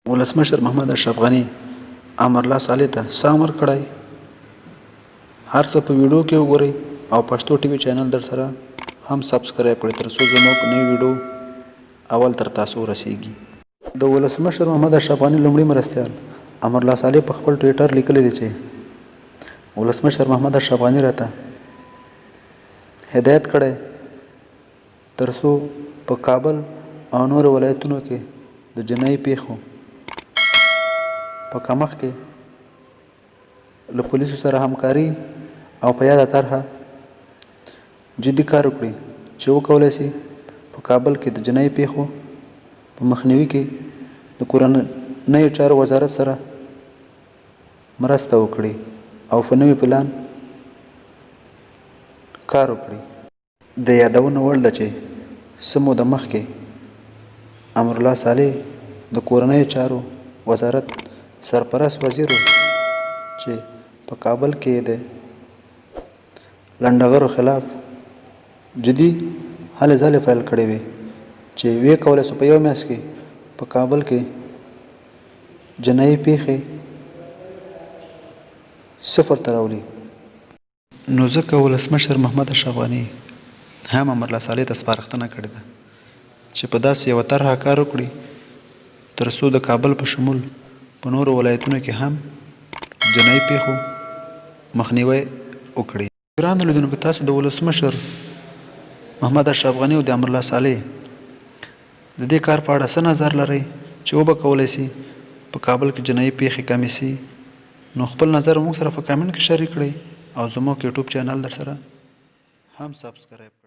ولسمشر محمد اشرف غني امرالله صالح ته څه امر کړی؟ هر څه په ویډیو کې وګورئ او پښتو ټي وي چینل در سره هم سبسکرایب کړئ تر څو زموږ نوې ویډیو اول تر تاسو ورسیږي. د ولسمشر محمد اشرف غني لومړي مرستیال امرالله صالح په خپل ټویټر لیکلی دی چې ولسمشر محمد اشرف غني راته هدایت کړی تر څو په کابل او نورو ولایتونو کې د جنایي پیښو په کمښت کې له پولیسو سره همکاري او په یاده طرحه جدي کار وکړي چې وکولی شي په کابل کې د جنایي پیښو په مخنیوي کې د کورنیو چارو وزارت سره مرسته وکړي او په نوي پلان کار وکړي. د یادونې وړ ده چې څه موده مخکې امرالله صالح د کورنیو چارو وزارت سرپرست وزیر و چې په کابل کې د لنډغرو خلاف جدي هلې ځلې پیل کړې وې چې ویې کولی شو په یو میاشت کې په کابل کې جنایي پیښې صفر ته راولي. نو ځکه ولسمشر محمد اشرف غني هم امرالله صالح ته سپارښتنه کړې ده چې په داسې یوه طرحه کار وکړي تر څو د کابل په شمول په نورو ولایتونو کې هم جنایي پیښو مخنیوی وکړي. ګرانو لیدونکو، تاسو د ولسمشر محمد اشرف غني او د امرالله صالح د دې کار په اړه څه نظر لرئ چې وبه کولی شي په کابل کې جنایي پیښې کمې شي؟ نو خپل نظر موږ سره په کامنټ کې شریک کړئ او زموږ یوټیوب چینل در سره هم سبسکرایب کړئ.